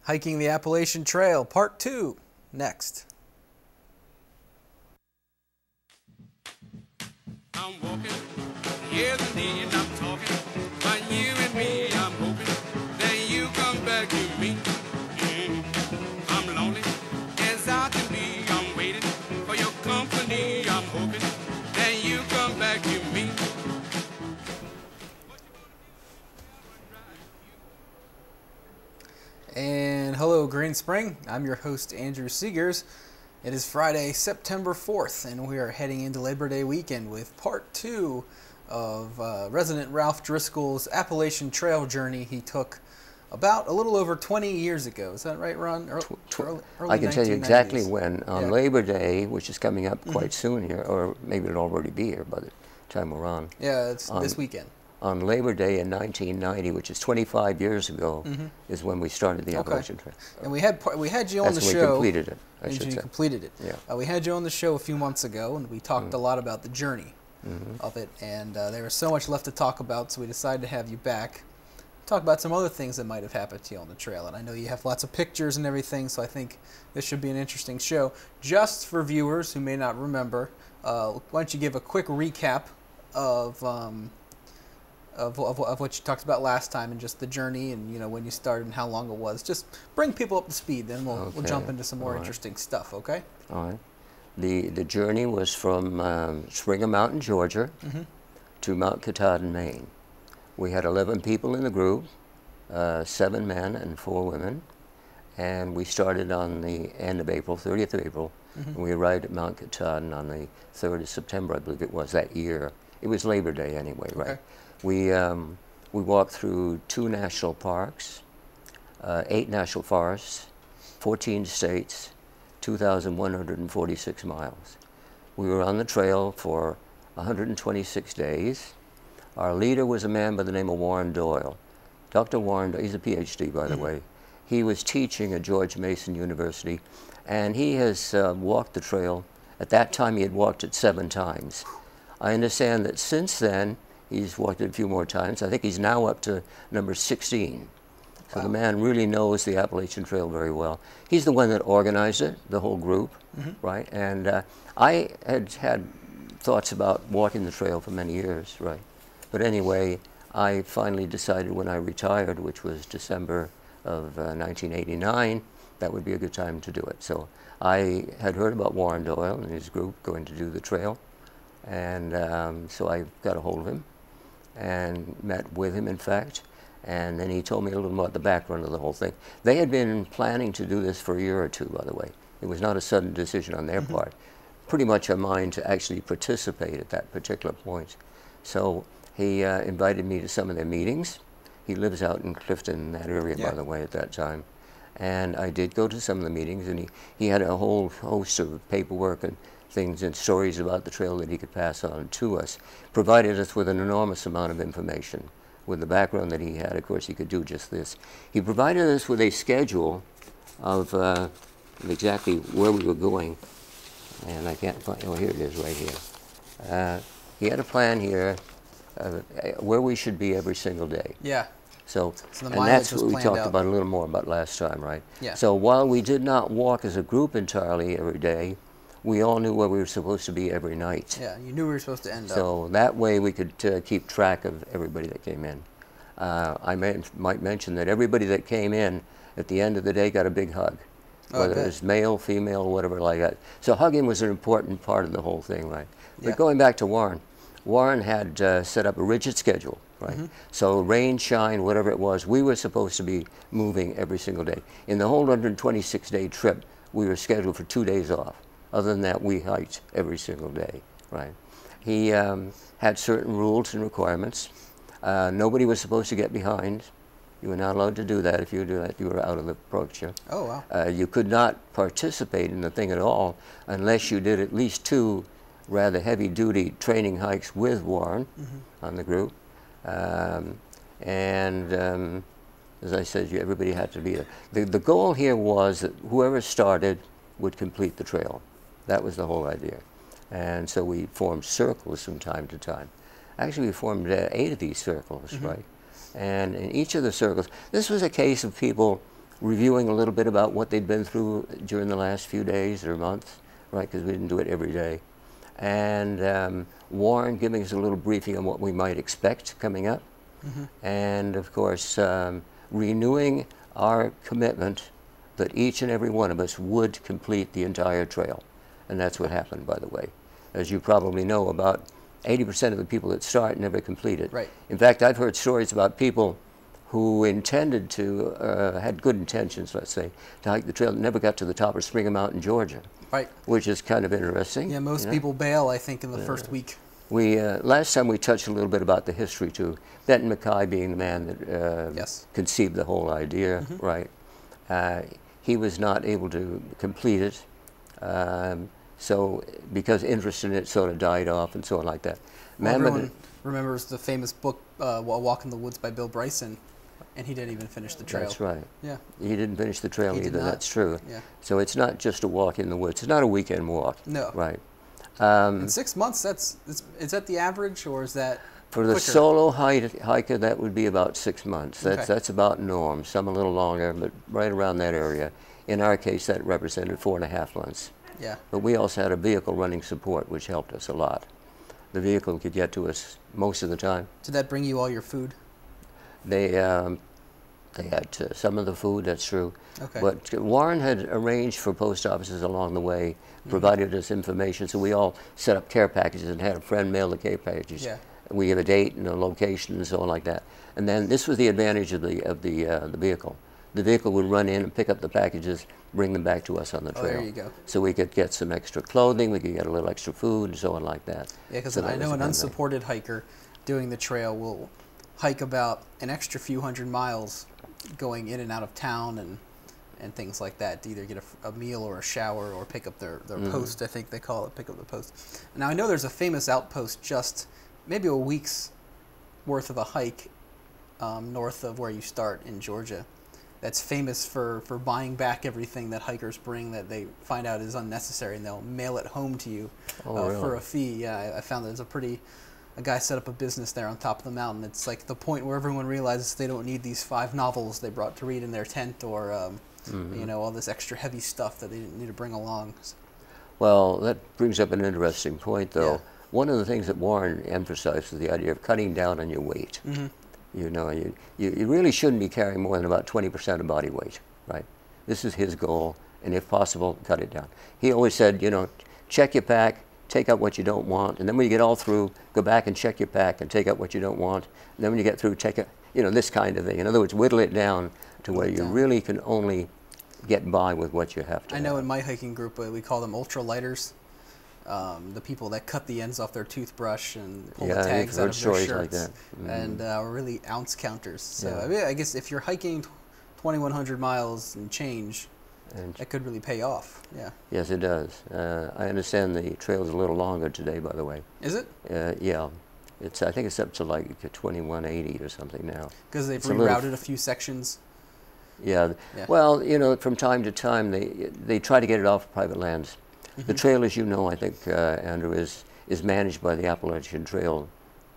Hiking the Appalachian Trail, Part 2, next. I'm walking, years indeed, and I'm talking about you and me. I'm hoping that you come back to me. I'm lonely as I can be. I'm waiting for your company. I'm hoping that you come back to me. And hello, Green Spring. I'm your host, Andrew Seegers. It is Friday, September 4th, and we are heading into Labor Day weekend with Part 2 of resident Ralph Driscoll's Appalachian Trail journey he took about a little over 20 years ago. Is that right, Ron? Early I can tell you exactly 1990s. when. On Labor Day, which is coming up quite soon here, or maybe it'll already be here by the time we're on. Yeah, it's this weekend. On Labor Day in 1990, which is 25 years ago, is when we started the Appalachian Trail. And we had you on the That's when show. we completed it, I should say. Completed it. Yeah. We had you on the show a few months ago, and we talked a lot about the journey of it. And there was so much left to talk about, so we decided to have you back. Talk about some other things that might have happened to you on the trail. And I know you have lots of pictures and everything, so I think this should be an interesting show. Just for viewers who may not remember, why don't you give a quick recap of what you talked about last time, and just the journey, and when you started and how long it was. Just bring people up to speed, then we'll jump into some more interesting stuff. Okay. All right. The journey was from Springer Mountain, Georgia, to Mount Katahdin, Maine. We had 11 people in the group, 7 men and 4 women, and we started on the end of April, 30th of April, and we arrived at Mount Katahdin on the 3rd of September, I believe it was, that year. It was Labor Day anyway, right? Okay. We walked through 2 national parks, 8 national forests, 14 states, 2,146 miles. We were on the trail for 126 days. Our leader was a man by the name of Warren Doyle. Dr. Warren, he's a PhD, by the way. He was teaching at George Mason University, and he has walked the trail. At that time, he had walked it 7 times. I understand that since then, he's walked it a few more times. I think he's now up to number 16. So the man really knows the Appalachian Trail very well. He's the one that organized it, the whole group, right? And I had thoughts about walking the trail for many years, right? But anyway, I finally decided when I retired, which was December of 1989, that would be a good time to do it. So I had heard about Warren Doyle and his group going to do the trail. And so I got a hold of him and met with him, in fact, and then he told me a little about the background of the whole thing. They had been planning to do this for a year or 2, by the way. It was not a sudden decision on their part. Pretty much a mind to actually participate at that particular point. So he invited me to some of their meetings. He lives out in Clifton, that area, by the way, at that time. And I did go to some of the meetings, and he had a whole host of paperwork and things and stories about the trail that he could pass on to us, provided us with an enormous amount of information. With the background that he had, of course, he could do just this. He provided us with a schedule of exactly where we were going, and I can't find, oh, here it is right here. He had a plan here where we should be every single day. Yeah. So the and mileage that's was what we planned talked out. about a little more about last time, right? Yeah. So while we did not walk as a group entirely every day, we all knew where we were supposed to be every night. Yeah, you knew we were supposed to end up. So that way we could keep track of everybody that came in. I might mention that everybody that came in at the end of the day got a big hug, whether it was male, female, whatever like that. So hugging was an important part of the whole thing, right? But going back to Warren, Warren had set up a rigid schedule, right? So rain, shine, whatever it was, we were supposed to be moving every single day. In the whole 126-day trip, we were scheduled for 2 days off. Other than that, we hiked every single day, right? He had certain rules and requirements. Nobody was supposed to get behind. You were not allowed to do that. If you do that, you were out of the approach. Oh, wow. You could not participate in the thing at all unless you did at least 2 rather heavy-duty training hikes with Warren on the group. As I said, everybody had to be there. The goal here was that whoever started would complete the trail. That was the whole idea. And so we formed circles from time to time. Actually, we formed 8 of these circles, right? And in each of the circles, this was a case of people reviewing a little bit about what they'd been through during the last few days or months, right, because we didn't do it every day. And Warren giving us a little briefing on what we might expect coming up. And of course, renewing our commitment that each and every one of us would complete the entire trail. And that's what happened, by the way. As you probably know, about 80% of the people that start never complete it. Right. In fact, I've heard stories about people who intended to, had good intentions, let's say, to hike the trail, never got to the top of Springer Mountain, Georgia. Right. Which is kind of interesting. Yeah, most people bail, I think, in the first week. We, last time we touched a little bit about the history too. Benton Mackay being the man that conceived the whole idea, right? He was not able to complete it. So because interest in it sort of died off and so on like that. Well, everyone remembers the famous book, A Walk in the Woods by Bill Bryson, and he didn't even finish the trail. That's right. Yeah. He didn't finish the trail He either, did not. that's true. Yeah. So it's not just a walk in the woods. It's not a weekend walk. No. Right. In 6 months, is that the average, or is that For the quicker? solo hiker, that would be about 6 months. Okay. That's about norm. Some a little longer, but right around that area. In our case, that represented 4.5 months. Yeah. But we also had a vehicle running support, which helped us a lot. The vehicle could get to us most of the time. Did that bring you all your food? They had some of the food, that's true. Okay. But Warren had arranged for post offices along the way, provided us information, so we all set up care packages and had a friend mail the care packages. Yeah. We give a date and a location and so on like that. And then this was the advantage of the vehicle. The vehicle would run in and pick up the packages, bring them back to us on the trail. Oh, there you go. So we could get some extra clothing, we could get a little extra food and so on like that. Yeah, because So that I was know a an good thing. unsupported hiker doing the trail will hike about an extra few hundred miles going in and out of town and things like that to either get a meal or a shower or pick up their post, I think they call it, pick up the post. Now I know there's a famous outpost just maybe a week's worth of a hike north of where you start in Georgia that's famous for buying back everything that hikers bring that they find out is unnecessary, and they'll mail it home to you Really? for a fee. Yeah, I found there's a guy set up a business there on top of the mountain. It's like the point where everyone realizes they don't need these 5 novels they brought to read in their tent, or you know, all this extra heavy stuff that they didn't need to bring along. Well, that brings up an interesting point, though. Yeah. One of the things that Warren emphasized was the idea of cutting down on your weight. You know, you really shouldn't be carrying more than about 20% of body weight, right? This is his goal, and if possible, cut it down. He always said, you know, check your pack, take out what you don't want, and then when you get all through, go back and check your pack and take out what you don't want, and then when you get through, take it, you know, this kind of thing. In other words, whittle it down to where you really can only get by with what you have to I know have. in my hiking group we call them ultralighters. The people that cut the ends off their toothbrush and pull the Yeah, tags I've out heard of their stories shirts, like that. and are really ounce counters. So Yeah. I mean, I guess if you're hiking 2,100 miles and change, And that could really pay off. Yeah. yes, it does. I understand the trail's a little longer today, by the way. Is it? Yeah, I think it's up to like 2180 or something now. Because they've It's a little rerouted a few sections. Yeah. Yeah. Well, you know, from time to time they try to get it off private lands. The trail, as you know, I think, Andrew, is managed by the Appalachian Trail.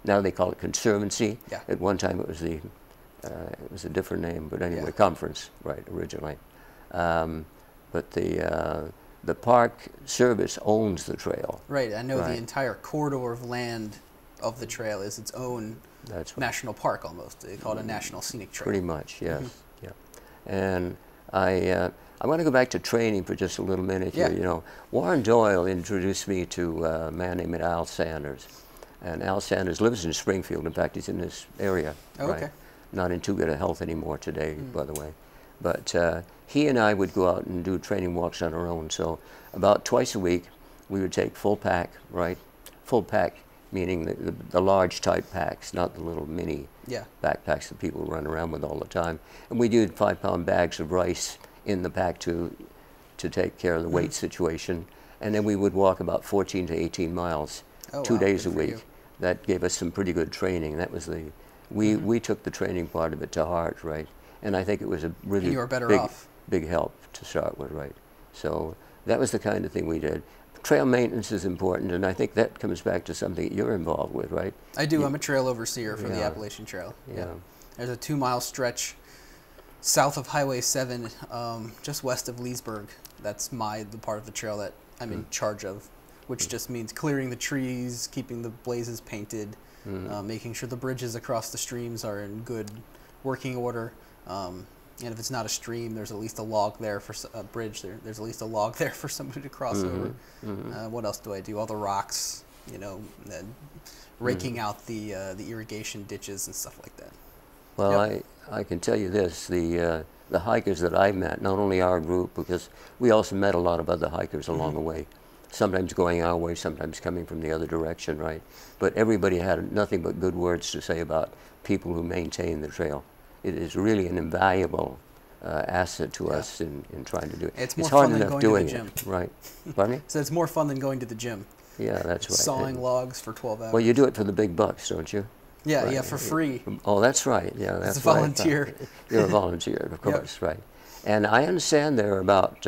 Now they call it Conservancy. Yeah. At one time it was a different name, but anyway, Yeah. Conference, right, originally. But the Park Service owns the trail. Right. I know Right. the entire corridor of land of the trail is its own That's right. national park almost. They call it a national scenic trail. Pretty much, yes. Yeah. And I want to go back to training for just a little minute here. Yeah. You know, Warren Doyle introduced me to a man named Al Sanders. And Al Sanders lives in Springfield. In fact, he's in this area. Oh, right? okay. Not in too good a health anymore today, by the way. But he and I would go out and do training walks on our own. So about twice a week, we would take full pack, right? Full pack, meaning the large type packs, not the little mini Yeah. backpacks that people run around with all the time. And we did 5-pound bags of rice in the pack to take care of the weight situation. And then we would walk about 14 to 18 miles, Oh, 2 wow. days a Good for week. you. That gave us some pretty good training. That was we took the training part of it to heart, right? And I think it was a really And you were better big, off. big help to start with, right? So that was the kind of thing we did. Trail maintenance is important, and I think that comes back to something that you're involved with, right? I do. I'm a trail overseer for the Yeah. Appalachian Trail. Yeah. There's a 2-mile stretch south of Highway 7, just west of Leesburg. That's the part of the trail that I'm in charge of, which just means clearing the trees, keeping the blazes painted, making sure the bridges across the streams are in good working order. And if it's not a stream, there's at least a log there for a bridge. There's at least a log there for somebody to cross over. What else do I do? All the rocks, you know, raking out the irrigation ditches and stuff like that. Well, Yep. I can tell you this, the hikers that I met, not only our group, because we also met a lot of other hikers along the way, sometimes going our way, sometimes coming from the other direction, right? But everybody had nothing but good words to say about people who maintain the trail. It is really an invaluable asset to us in trying to do it. It's more hard fun than enough going to doing the gym. it, right? Pardon me? So it's more fun than going to the gym. Yeah, that's right. Sawing logs for 12 hours. Well, you do it for the big bucks, don't you? Yeah, Right. yeah, for free. Oh, that's right. Yeah, that's It's a volunteer. Right. You're a volunteer, of course, right. And I understand there are about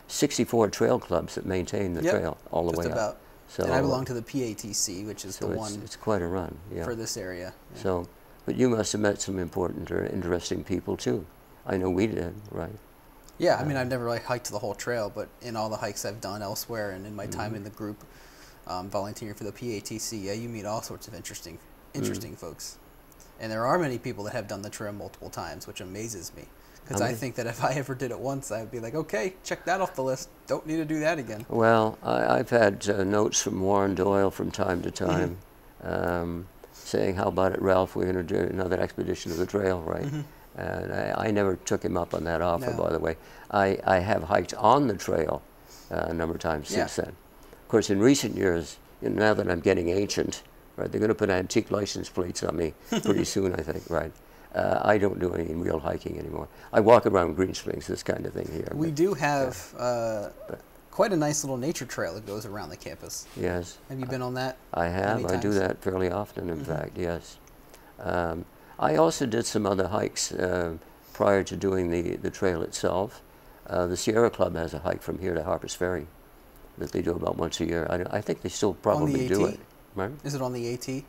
64 trail clubs that maintain the trail all the way about. up. So, And I belong to the PATC, which is so the one it's quite a run, yeah. for this area. Yeah. So, but you must have met some important or interesting people too. I know we did, right? Yeah, I mean, I've never hiked the whole trail, but in all the hikes I've done elsewhere and in my time in the group, volunteering for the PATC, yeah, you meet all sorts of interesting folks. And there are many people that have done the trail multiple times, which amazes me. Because I think that if I ever did it once, I'd be like, okay, check that off the list. Don't need to do that again. Well, I've had notes from Warren Doyle from time to time saying, how about it, Ralph, we're going to do another expedition to the trail, right? And I never took him up on that offer, by the way. I have hiked on the trail a number of times since then. Of course, in recent years, now that I'm getting ancient, right, they're going to put antique license plates on me pretty soon, I think, right? I don't do any real hiking anymore. I walk around Green Springs, this kind of thing here. We do have quite a nice little nature trail that goes around the campus. Yes. Have you been on that? I have. many I do times? that fairly often, in fact, yes. I also did some other hikes prior to doing the trail itself. The Sierra Club has a hike from here to Harper's Ferry that they do about once a year. I think they still probably do it. Right? Is it on the AT?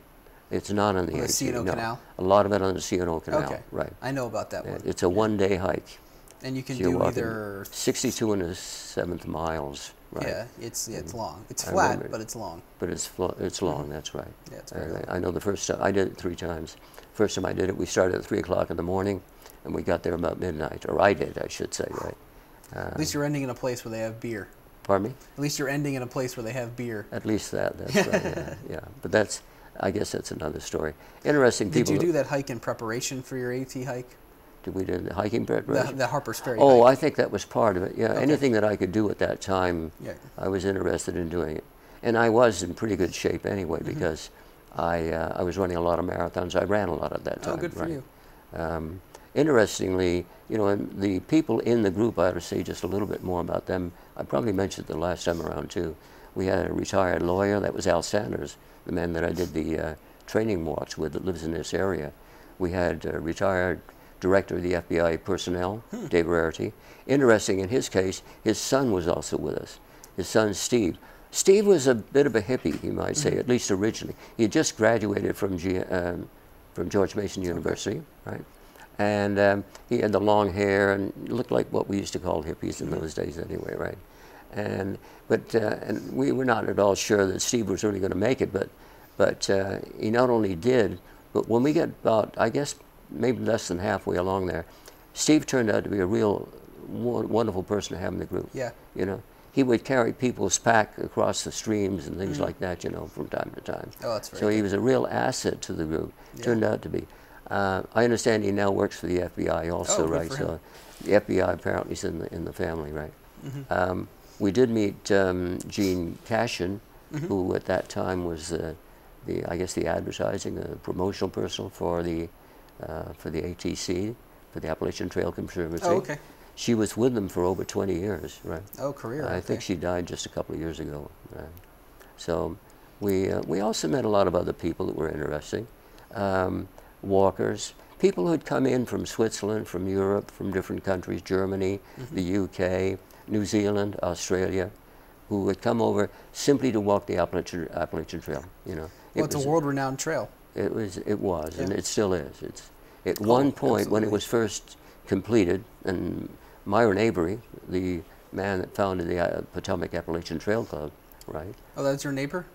It's not on the AT. C&O no. Canal? A lot of it on the C&O Canal, Okay. right. I know about that one. It's a one-day hike. And you can So you're do walking either... 62 and a seventh miles, right. Yeah, it's long. It's I flat, remember. but it's long. But it's long, that's right. Yeah, it's very long. I know the first time, I did it 3 times. First time I did it, we started at 3 o'clock in the morning, and we got there about midnight, or I did, I should say, right. At least you're ending in a place where they have beer. Pardon me? At least you're ending in a place where they have beer. At least that's right, yeah. But that's, I guess that's another story. Interesting people. Did you do that hike in preparation for your AT hike? Did we do the hiking preparation? The Harper's Ferry Oh, hike. I think that was part of it, yeah. Okay. Anything that I could do at that time, I was interested in doing it. And I was in pretty good shape anyway, because I was running a lot of marathons. I ran a lot at that time. Oh, good for you. Interestingly, you know, and the people in the group, I ought to say just a little bit more about them. I probably mentioned it the last time around too. We had a retired lawyer, that was Al Sanders, the man that I did the training walks with that lives in this area. We had a retired director of the FBI personnel, Dave Rarity. Interesting, in his case, his son was also with us. His son, Steve. Steve was a bit of a hippie, you might say, at least originally. He had just graduated from George Mason University, right? And he had the long hair and looked like what we used to call hippies in those days anyway, right? And we were not at all sure that Steve was really going to make it, but he not only did, but when we get about, I guess, maybe less than halfway along there, Steve turned out to be a real wonderful person to have in the group. Yeah. You know, he would carry people's pack across the streams and things like that, you know, from time to time. Oh, that's very So he good. was a real asset to the group. Turned out to be. I understand he now works for the FBI also, Oh, good right? for So him. the FBI apparently is in the family, right? We did meet Gene Cashin, who at that time was I guess the advertising, the promotional person for the ATC, for the Appalachian Trail Conservancy. Oh, okay. She was with them for over 20 years, right? Oh, career. I think she died just a couple of years ago. So we also met a lot of other people that were interesting. Walkers, people who had come in from Switzerland, from Europe, from different countries, Germany, the UK, New Zealand, Australia, who had come over simply to walk the Appalachian Trail. You know, Well, it's a world-renowned trail. It was, and it still is. It's at Oh, one point when it absolutely. was first completed, and Myron Avery, the man that founded the Potomac Appalachian Trail Club, right? Oh, that's your neighbor?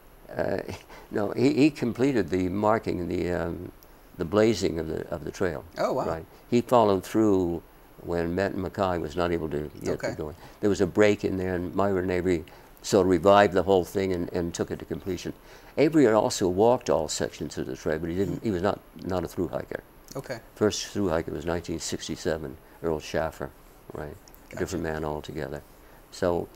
No, he completed the marking, the blazing of the trail. Oh, wow. Right. He followed through when Benton Mackay was not able to get it going. There was a break in there, and Myron Avery sort of revived the whole thing and took it to completion. Avery had also walked all sections of the trail, but he didn't. He was not a through hiker. Okay. First through hiker was 1967. Earl Schaffer, right? Gotcha. Different man altogether. So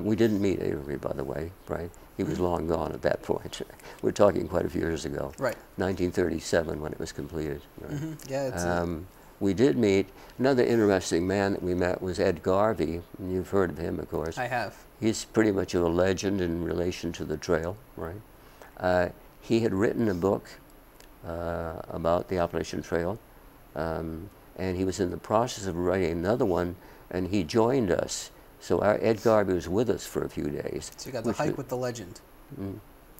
we didn't meet Avery, by the way, right? He was long gone at that point. We're talking quite a few years ago. Right. 1937 when it was completed. Right? Yeah, it's we did meet. Another interesting man that we met was Ed Garvey, and you've heard of him, of course. I have. He's pretty much a legend in relation to the trail, right? He had written a book about the Appalachian Trail, and he was in the process of writing another one, and he joined us. So our Ed Garvey was with us for a few days. So you got to hike with the legend.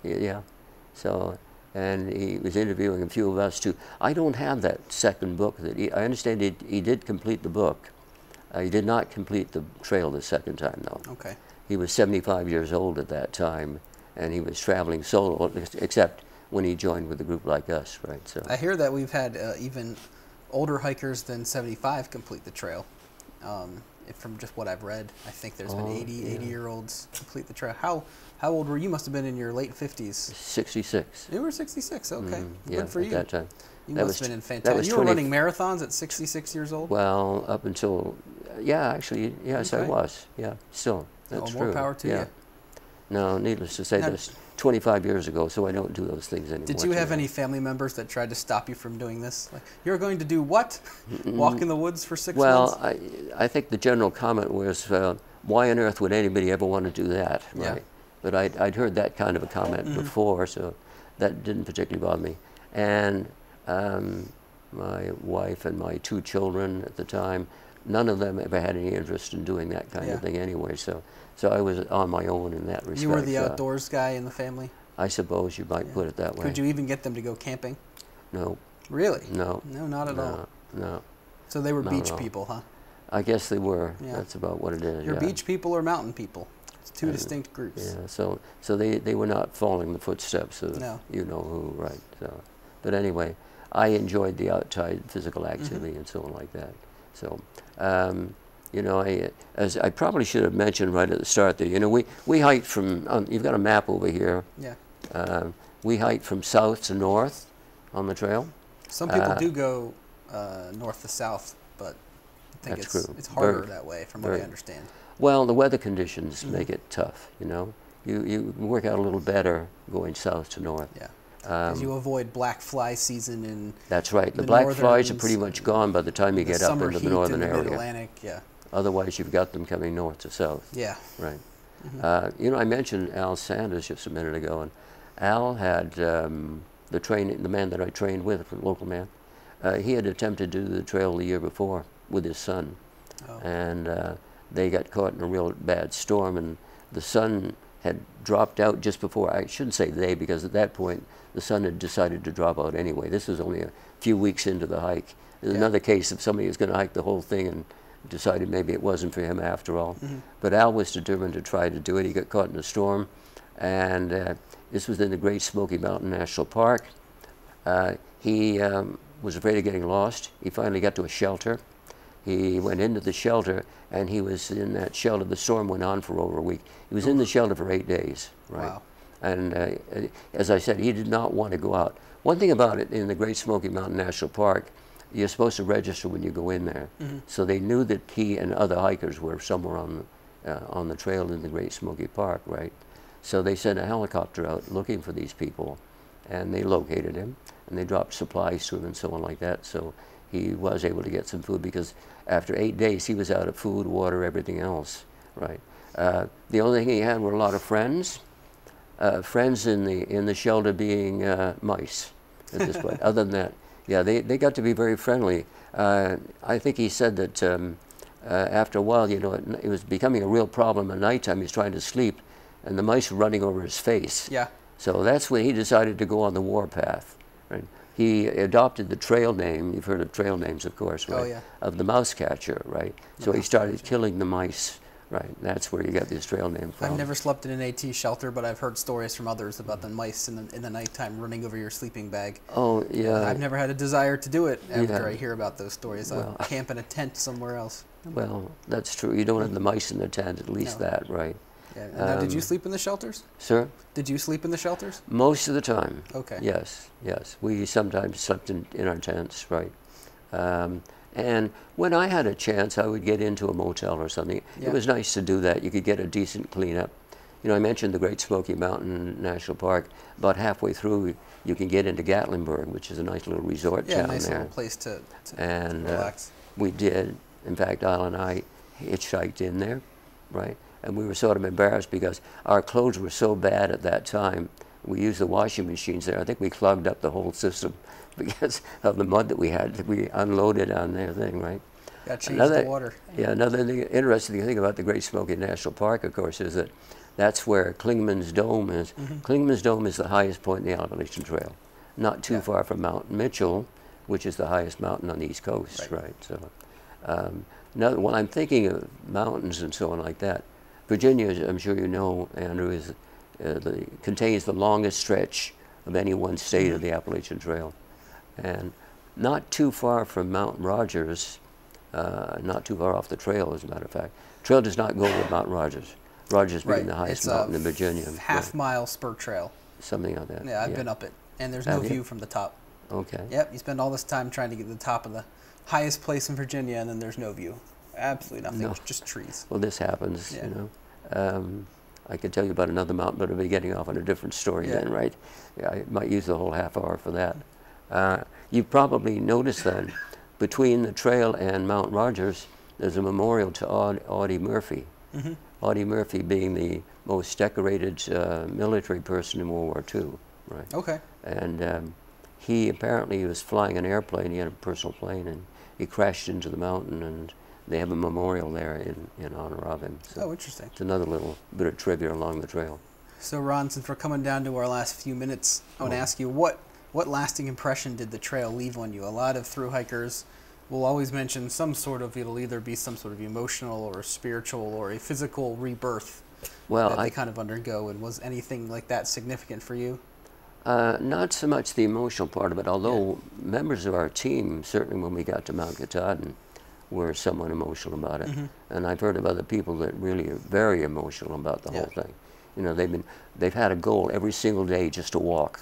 Yeah. So, and he was interviewing a few of us too. I don't have that second book. I understand he did complete the book. He did not complete the trail the second time, though. Okay. He was 75 years old at that time, and he was traveling solo, except when he joined with a group like us, right? So I hear that we've had even older hikers than 75 complete the trail. From just what I've read, I think there's been 80-year-olds complete the trail. How old were you? You must have been in your late 50s. 66. You were 66, okay. Yeah, Good for you. at that time. You That must was have been in that fantastic. was You were 20 running marathons at 66 years old? Well, up until, yeah, actually, yes, I Okay. was. Yeah, still. That's more true. power to yeah. you. No, needless to say, Now, that's 25 years ago, so I don't do those things anymore. Did you have today. any family members that tried to stop you from doing this? Like, you're going to do what? Walk in the woods for 6 months? Well, I think the general comment was, why on earth would anybody ever want to do that, Yeah. right? But I'd heard that kind of a comment before, so that didn't particularly bother me. And my wife and my 2 children at the time, none of them ever had any interest in doing that kind of thing anyway, so I was on my own in that respect. You were the outdoors guy in the family? I suppose you might put it that way. Could you even get them to go camping? No. Really? No. No, not at all. No. So they were Not beach at all. people, huh? I guess they were. Yeah. That's about what it is. You're yeah. beach people or mountain people? It's 2 distinct groups. Yeah, so they were not following the footsteps of No. you know who, right? So, but anyway, I enjoyed the outside physical activity and so on like that. So, you know, as I probably should have mentioned right at the start there, you know, we hiked from, you've got a map over here. Yeah. We hiked from south to north on the trail. Some people do go north to south, but I think That's true. it's harder Very- that way, from what I understand. Well, the weather conditions make it tough, you know. You work out a little better going south to north. Yeah. Because you avoid black fly season in That's right. The the black flies are northerns, pretty much gone by the time you the get up summer into heat the northern in the area. Mid-Atlantic. Yeah. Otherwise, you've got them coming north to south. Yeah. Right. You know, I mentioned Al Sanders just a minute ago, and Al had the man that I trained with, a local man. He had attempted to do the trail the year before with his son, and they got caught in a real bad storm, and the son had dropped out just before. I shouldn't say they, because at that point the son had decided to drop out anyway. This was only a few weeks into the hike. There's another case of somebody who's going to hike the whole thing and decided maybe it wasn't for him after all. But Al was determined to try to do it. He got caught in a storm, and this was in the Great Smoky Mountain National Park. He was afraid of getting lost. He finally got to a shelter. He went into the shelter, and he was in that shelter. The storm went on for over a week. He was in the shelter for 8 days, right? Wow. And as I said, he did not want to go out. One thing about it, in the Great Smoky Mountain National Park, you're supposed to register when you go in there. So they knew that he and other hikers were somewhere on the trail in the Great Smoky Park, right? So they sent a helicopter out looking for these people, and they located him, and they dropped supplies to him and so on like that. So he was able to get some food, because after 8 days he was out of food, water, everything else, right? The only thing he had were a lot of friends. Friends in the shelter being mice at this point. Other than that, yeah, they got to be very friendly. I think he said that after a while, you know, it was becoming a real problem at nighttime. He was trying to sleep, and the mice were running over his face. Yeah. So that's when he decided to go on the warpath. Right? he adopted the trail name. You've heard of trail names, of course, right? Oh, yeah. Of the mouse catcher, right? So he started killing the mice, right? That's where you got this trail name from. I've never slept in an AT shelter, but I've heard stories from others about the mice in the nighttime running over your sleeping bag. Oh, yeah. I've never had a desire to do it after I hear about those stories. Well, I'll camp in a tent somewhere else. Well, that's true. You don't have the mice in the tent, at least that, right? Yeah. And now, did you sleep in the shelters? Sir? Did you sleep in the shelters? Most of the time. Okay. Yes, yes. We sometimes slept in our tents, right? And when I had a chance, I would get into a motel or something. Yeah. It was nice to do that. You could get a decent cleanup. You know, I mentioned the Great Smoky Mountain National Park. About halfway through, you can get into Gatlinburg, which is a nice little resort town nice there. little place to And relax. we did. In fact, Al and I hitchhiked in there, right? And we were sort of embarrassed because our clothes were so bad at that time. We used the washing machines there. I think we clogged up the whole system because of the mud that we had. We unloaded on their thing, right? Got to change the water. Yeah, another thing, interesting thing about the Great Smoky National Park, of course, is that that's where Klingman's Dome is. Klingman's Dome is the highest point in the Appalachian Trail, not too far from Mount Mitchell, which is the highest mountain on the East Coast, right? So, now, when I'm thinking of mountains and so on like that, Virginia, as I'm sure you know, Andrew, is contains the longest stretch of any one state of the Appalachian Trail. And not too far from Mount Rogers, not too far off the trail, as a matter of fact. Trail does not go with Mount Rogers. Rogers being the highest mountain in Virginia. It's a half-mile spur trail. Something like that. Yeah, I've been up it, and there's no view from the top. Okay. Yep, you spend all this time trying to get to the top of the highest place in Virginia, and then there's no view. Absolutely nothing, No. just trees. Well, this happens, you know. I could tell you about another mountain, but I'll be getting off on a different story then, right? Yeah, I might use the whole half hour for that. You've probably noticed then, between the trail and Mount Rogers, there's a memorial to Audie Murphy. Audie Murphy being the most decorated military person in World War II, right? Okay. And he apparently was flying an airplane, he had a personal plane, and he crashed into the mountain, and they have a memorial there in honor of him. So interesting. it's another little bit of trivia along the trail. So Ron, since we're coming down to our last few minutes, I want to ask you, what lasting impression did the trail leave on you? A lot of thru hikers will always mention some sort of, it'll either be some sort of emotional or spiritual or a physical rebirth that they kind of undergo. And was anything like that significant for you? Not so much the emotional part of it, although members of our team, certainly when we got to Mount Katahdin, were somewhat emotional about it. And I've heard of other people that really are very emotional about the whole thing. You know, they've had a goal every single day just to walk.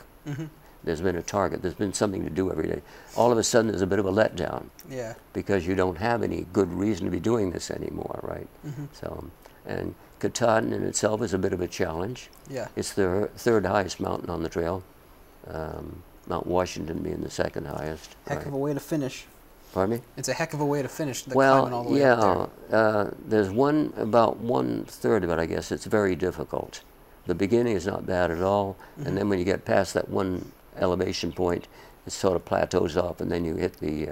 There's been a target. There's been something to do every day. All of a sudden, there's a bit of a letdown. Yeah. Because you don't have any good reason to be doing this anymore, right? So, and Katahdin in itself is a bit of a challenge. Yeah. It's the third highest mountain on the trail. Mount Washington being the second highest. Heck of a way to finish. Pardon me? It's a heck of a way to finish the climbing all the way up there. There's about 1/3 of it, I guess. It's very difficult. The beginning is not bad at all, and then when you get past that one elevation point, it sort of plateaus off, and then you hit the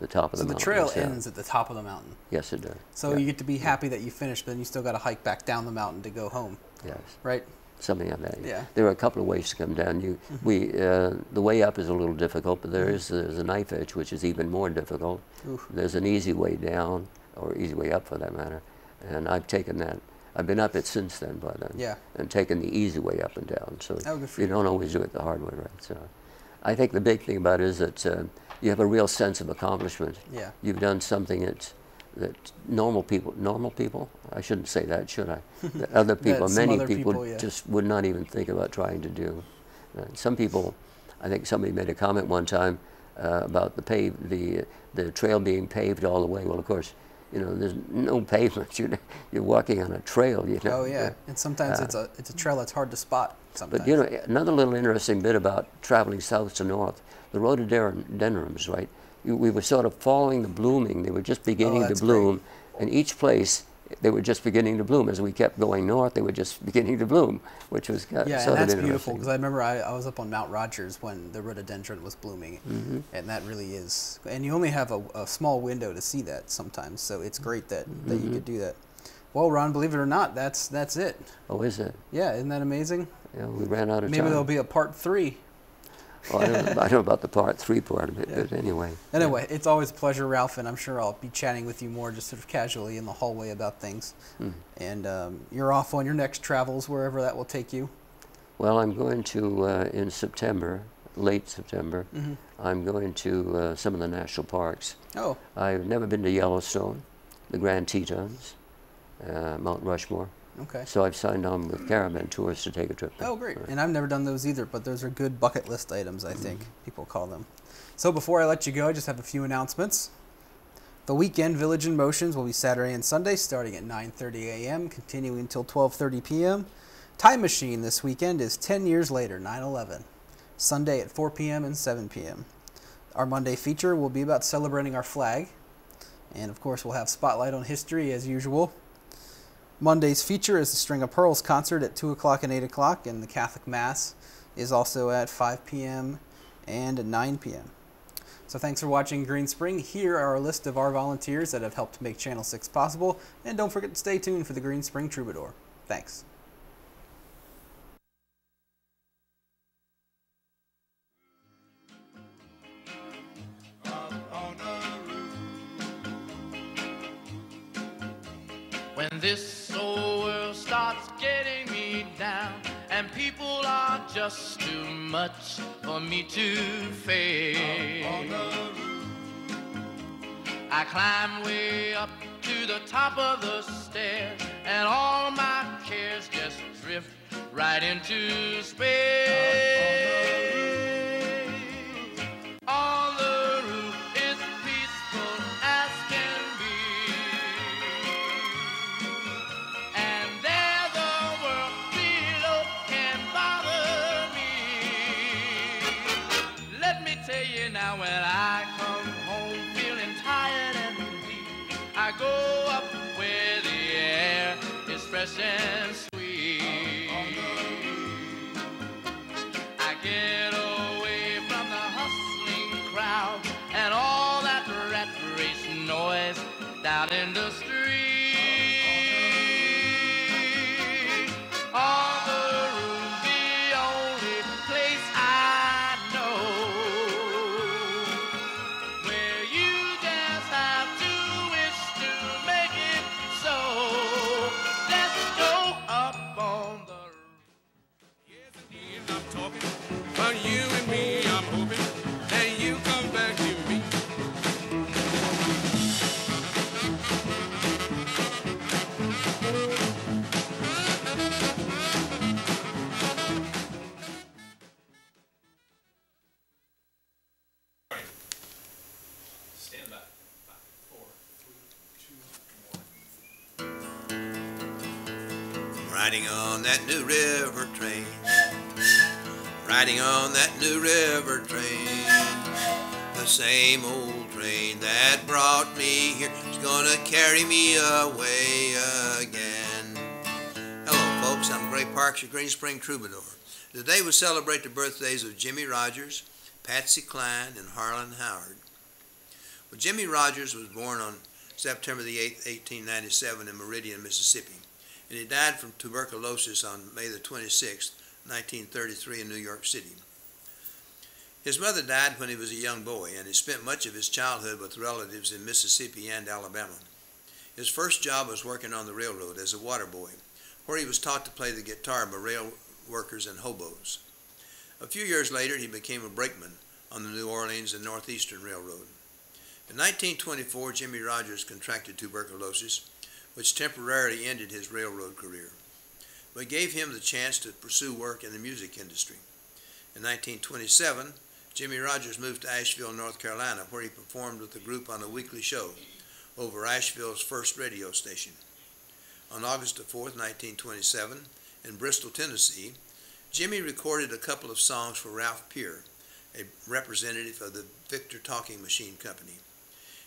top of the mountain. So the trail ends at the top of the mountain. Yes, it does. So you get to be happy that you finished, but then you still got to hike back down the mountain to go home. Yes. Right? Something like that. Yeah. There are a couple of ways to come down. The way up is a little difficult, but there's a knife edge, which is even more difficult. Oof. There's an easy way down, or easy way up for that matter, and I've taken that. I've been up it since then, by then. Yeah. And taken the easy way up and down. So you don't always do it the hard way, right? So I think the big thing about it is that you have a real sense of accomplishment. Yeah. You've done something that normal people, I shouldn't say that, should I? That other people, many people just would not even think about trying to do. Some people, I think somebody made a comment one time about the trail being paved all the way. Well, of course, you know, there's no pavement. You're walking on a trail, you know. Oh yeah, and sometimes it's a trail that's hard to spot. Sometimes. But you know, another little interesting bit about traveling south to north, the rhododendrons, right? We were sort of following the blooming. They were just beginning to bloom, and each place they were just beginning to bloom. As we kept going north, they were just beginning to bloom, which was sort of interesting. Yeah, and that's beautiful, because I remember I was up on Mount Rogers when the rhododendron was blooming, and that really is. And you only have a small window to see that sometimes, so it's great that you could do that. Well, Ron, believe it or not, that's it. Oh, is it? Yeah, isn't that amazing? Yeah, we ran out of time. Maybe there'll be a part 3. Well, I don't know about the part 3 part of it, Yeah. but anyway. Anyway, it's always a pleasure, Ralph, and I'm sure I'll be chatting with you more just sort of casually in the hallway about things. And you're off on your next travels, wherever that will take you. Well, I'm going to, in September, late September, I'm going to some of the national parks. Oh. I've never been to Yellowstone, the Grand Tetons, Mount Rushmore. Okay. So I've signed on with Caravan Tours to take a trip there. Oh, great. And I've never done those either, but those are good bucket list items, I think people call them. So before I let you go, I just have a few announcements. The weekend Village in Motions will be Saturday and Sunday, starting at 9:30 a.m., continuing until 12:30 p.m. Time Machine this weekend is 10 years later, 9/11. Sunday at 4 p.m. and 7 p.m. Our Monday feature will be about celebrating our flag. And, of course, we'll have Spotlight on History, as usual. Monday's feature is the String of Pearls concert at 2 o'clock and 8 o'clock, and the Catholic Mass is also at 5 p.m. and at 9 p.m. So thanks for watching Green Spring. Here are a list of our volunteers that have helped make Channel 6 possible, and don't forget to stay tuned for the Green Spring Troubadour. Thanks. When this old world starts getting me down and people are just too much for me to face, I climb way up to the top of the stairs and all my cares just drift right into space. On the roof it's peaceful as can be, and there the world below can bother me. Let me tell you now, when I come home feeling tired and weak, I go up where the air is fresh and sweet. I get away from the hustling crowd and all that rat race noise down in the street. On the roof, the only place I know where you just have to wish to make it so. Let's go up on the roof. Yes, indeed, I'm talking about you and me. I'm hoping that you come back to me. Stand by. 5, 4, 3, 2, 1. Riding on that new river train, riding on that new river train, the same old train that brought me here is gonna carry me away again. Hello folks, I'm Gray Parks, your Green Spring Troubadour. Today we celebrate the birthdays of Jimmy Rogers, Patsy Cline, and Harlan Howard. Well, Jimmy Rogers was born on September the 8th, 1897 in Meridian, Mississippi, and he died from tuberculosis on May the 26th, 1933 in New York City. His mother died when he was a young boy, and he spent much of his childhood with relatives in Mississippi and Alabama. His first job was working on the railroad as a water boy, where he was taught to play the guitar by rail workers and hobos. A few years later, he became a brakeman on the New Orleans and Northeastern Railroad. In 1924, Jimmy Rogers contracted tuberculosis, which temporarily ended his railroad career, but gave him the chance to pursue work in the music industry. In 1927, Jimmy Rogers moved to Asheville, North Carolina, where he performed with the group on a weekly show over Asheville's first radio station. On August 4, 1927, in Bristol, Tennessee, Jimmy recorded a couple of songs for Ralph Peer, a representative of the Victor Talking Machine Company.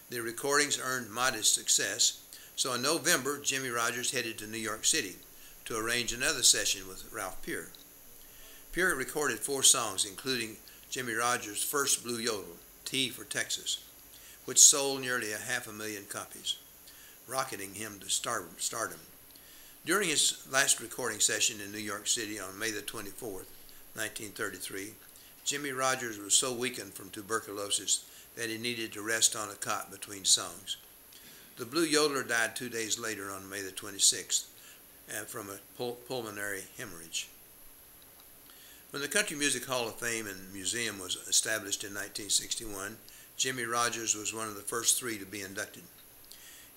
The recordings earned modest success, so in November, Jimmy Rogers headed to New York City to arrange another session with Ralph Peer. Peer recorded 4 songs, including Jimmy Rogers' first blue yodel, T for Texas, which sold nearly 500,000 copies, rocketing him to stardom. During his last recording session in New York City on May the 24th, 1933, Jimmy Rogers was so weakened from tuberculosis that he needed to rest on a cot between songs. The Blue Yodeler died 2 days later on May the 26th from a pulmonary hemorrhage. When the Country Music Hall of Fame and Museum was established in 1961, Jimmy Rogers was one of the first 3 to be inducted.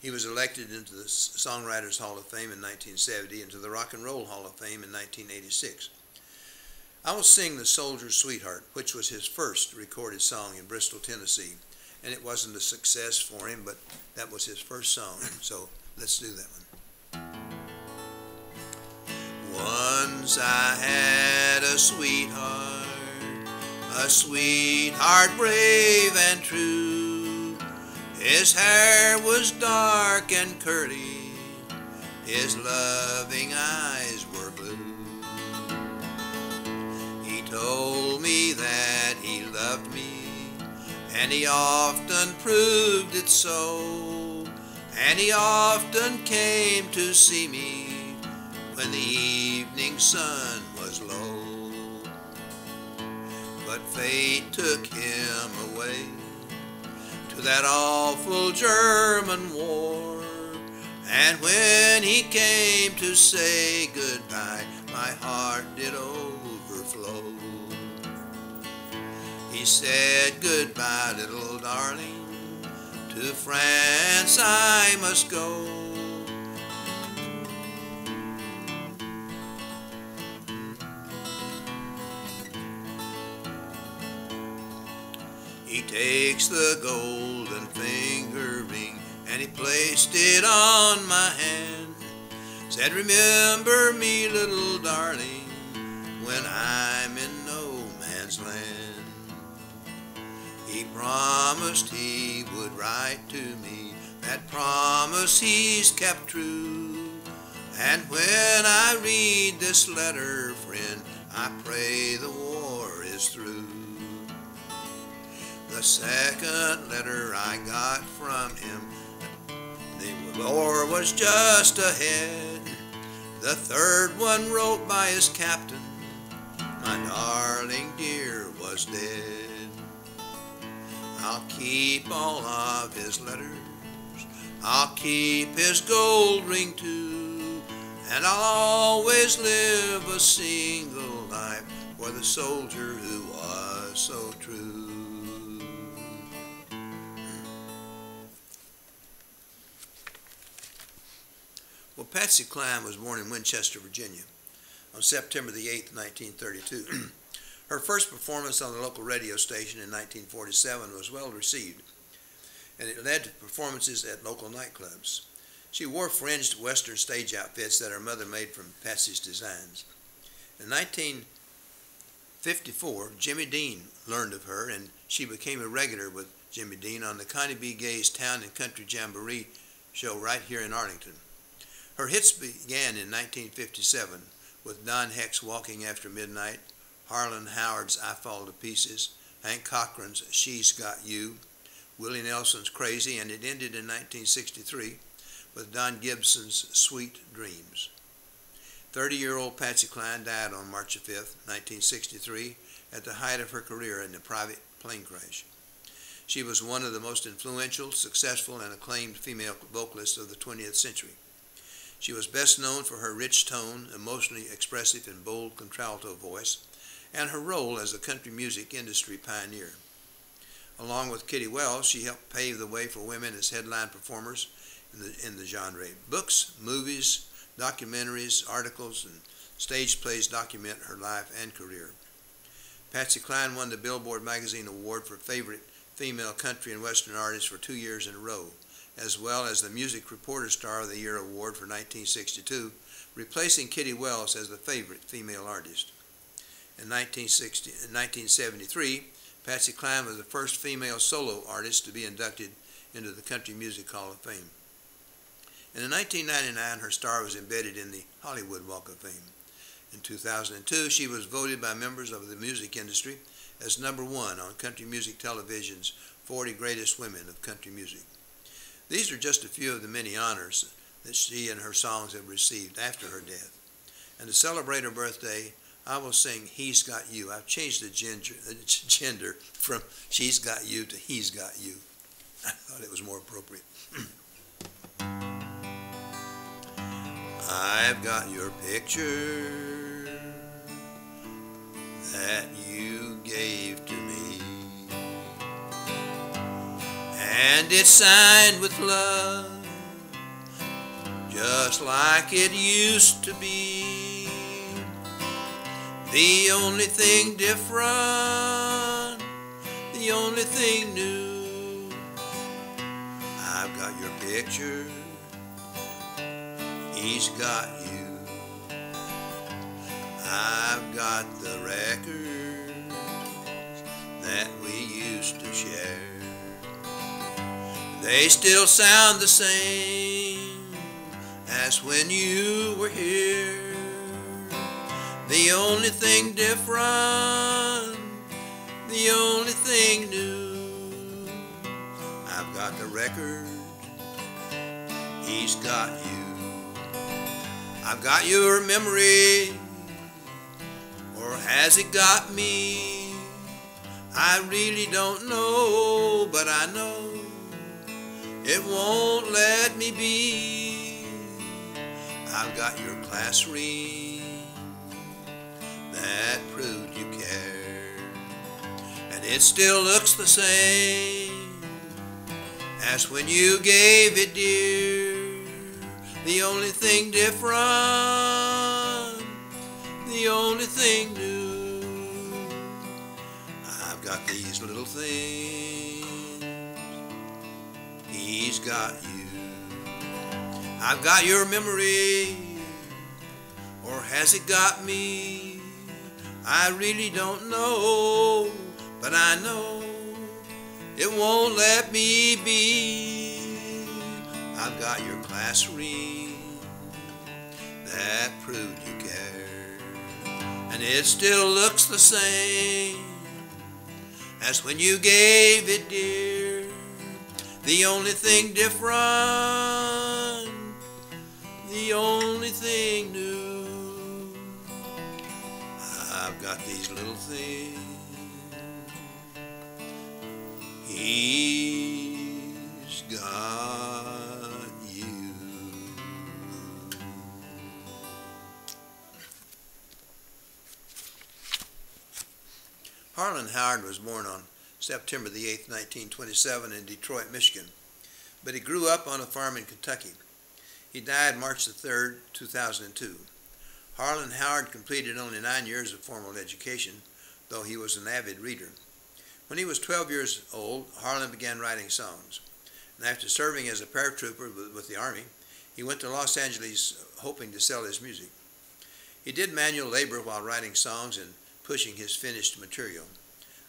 He was elected into the Songwriters Hall of Fame in 1970 and to the Rock and Roll Hall of Fame in 1986. I Will Sing the Soldier's Sweetheart, which was his first recorded song in Bristol, Tennessee. And it wasn't a success for him, but that was his first song. So let's do that one. Once I had a sweetheart brave and true. His hair was dark and curly, his loving eyes were blue. He told me that he loved me, and he often proved it so, and he often came to see me when the evening sun was low. But fate took him away to that awful German war, and when he came to say goodbye, my heart did overflow. He said, goodbye, little darling, to France I must go. He takes the golden finger ring and he placed it on my hand. Said, remember me, little darling, when I'm in no man's land. He promised he would write to me. That promise he's kept true. And when I read this letter, friend, I pray the war is through. The second letter I got from him, the war was just ahead. The third one wrote by his captain, my darling dear was dead. I'll keep all of his letters, I'll keep his gold ring too, and I'll always live a single life for the soldier who was so true. Well, Patsy Cline was born in Winchester, Virginia on September the 8th, 1932. Her first performance on the local radio station in 1947 was well received, and it led to performances at local nightclubs. She wore fringed Western stage outfits that her mother made from Patsy's designs. In 1954, Jimmy Dean learned of her, and she became a regular with Jimmy Dean on the Connie B. Gay's Town and Country Jamboree show right here in Arlington. Her hits began in 1957 with Don Heck's Walking After Midnight, Harlan Howard's I Fall to Pieces, Hank Cochran's She's Got You, Willie Nelson's Crazy, and it ended in 1963 with Don Gibson's Sweet Dreams. 30-year-old Patsy Cline died on March 5, 1963, at the height of her career in a private plane crash. She was one of the most influential, successful, and acclaimed female vocalists of the 20th century. She was best known for her rich tone, emotionally expressive and bold contralto voice, and her role as a country music industry pioneer. Along with Kitty Wells, she helped pave the way for women as headline performers in the genre. Books, movies, documentaries, articles, and stage plays document her life and career. Patsy Cline won the Billboard Magazine Award for Favorite Female Country and Western Artist for 2 years in a row, as well as the Music Reporter Star of the Year Award for 1962, replacing Kitty Wells as the favorite female artist. In 1973, Patsy Cline was the first female solo artist to be inducted into the Country Music Hall of Fame. And in 1999, her star was embedded in the Hollywood Walk of Fame. In 2002, she was voted by members of the music industry as #1 on Country Music Television's 40 Greatest Women of Country Music. These are just a few of the many honors that she and her songs have received after her death. And to celebrate her birthday, I will sing He's Got You. I've changed the gender from She's Got You to He's Got You. I thought it was more appropriate. I've got your picture that you gave to me, and it's signed with love, just like it used to be. The only thing different, the only thing new, I've got your picture, he's got you. I've got the records that we used to share. They still sound the same as when you were here. The only thing different, the only thing new, I've got the record, he's got you. I've got your memory, or has it got me? I really don't know, but I know it won't let me be. I've got your class ring that proved you cared, and it still looks the same as when you gave it, dear. The only thing different, the only thing new, I've got these little things, he's got you. I've got your memory, or has it got me? I really don't know, but I know it won't let me be. I've got your class ring that proved you cared, and it still looks the same as when you gave it, dear. The only thing different, the only thing new, I've got these little things, he's got you. Harlan Howard was born on September the 8th, 1927 in Detroit, Michigan, but he grew up on a farm in Kentucky. He died March the 3rd, 2002. Harlan Howard completed only 9 years of formal education, though he was an avid reader. When he was 12 years old, Harlan began writing songs, and after serving as a paratrooper with the Army, he went to Los Angeles hoping to sell his music. He did manual labor while writing songs and pushing his finished material.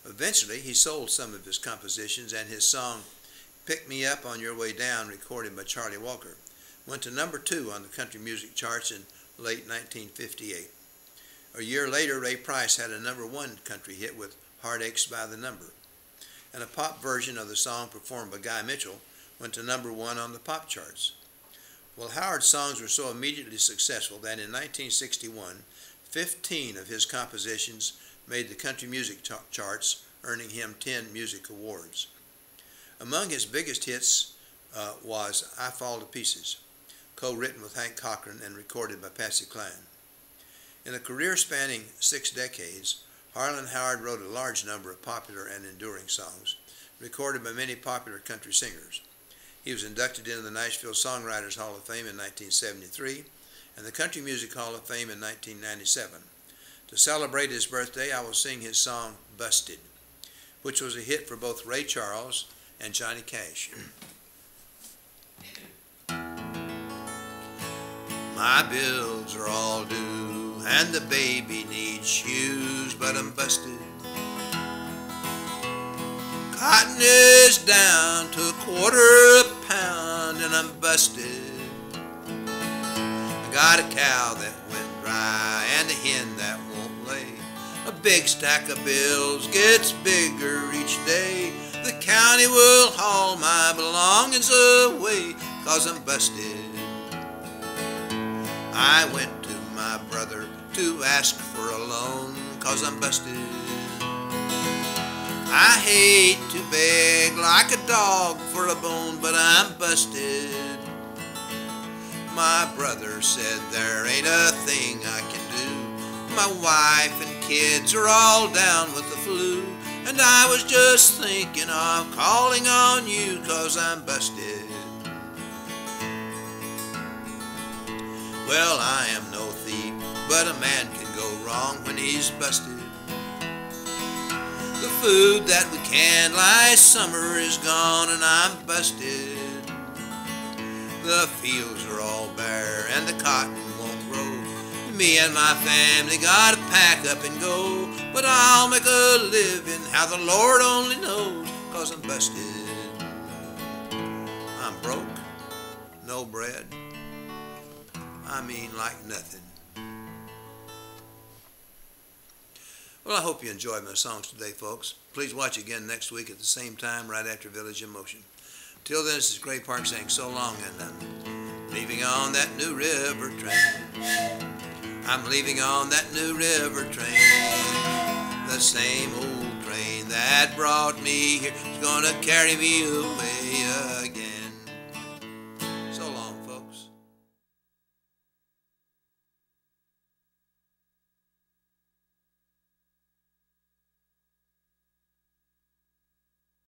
Eventually, he sold some of his compositions, and his song, Pick Me Up on Your Way Down, recorded by Charlie Walker, went to number 2 on the country music charts in late 1958. A year later, Ray Price had a number 1 country hit with Heartaches by the Number, and a pop version of the song performed by Guy Mitchell went to number 1 on the pop charts. Well, Howard's songs were so immediately successful that in 1961, 15 of his compositions made the country music charts, earning him 10 music awards. Among his biggest hits was I Fall to Pieces, co-written with Hank Cochran and recorded by Patsy Cline. In a career spanning 6 decades, Harlan Howard wrote a large number of popular and enduring songs, recorded by many popular country singers. He was inducted into the Nashville Songwriters Hall of Fame in 1973 and the Country Music Hall of Fame in 1997. To celebrate his birthday, I will sing his song, Busted, which was a hit for both Ray Charles and Johnny Cash. My bills are all due, and the baby needs shoes, but I'm busted. Cotton is down to $1/4 pound, and I'm busted. I got a cow that went dry, and a hen that won't lay. A big stack of bills gets bigger each day. The county will haul my belongings away, 'cause I'm busted. I went to my brother to ask for a loan, 'cause I'm busted. I hate to beg like a dog for a bone, but I'm busted. My brother said there ain't a thing I can do. My wife and kids are all down with the flu, and I was just thinking of calling on you, 'cause I'm busted. Well, I am no thief, but a man can go wrong when he's busted. The food that we canned last summer is gone, and I'm busted. The fields are all bare and the cotton won't grow. Me and my family gotta pack up and go, but I'll make a living, how the Lord only knows, 'cause I'm busted. I'm broke, no bread, I mean like nothing. Well, I hope you enjoyed my songs today, folks. Please watch again next week at the same time, right after Village in Motion. Till then, this is Gray Park saying so long, and I'm leaving on that new river train. I'm leaving on that new river train. The same old train that brought me here is gonna carry me away again.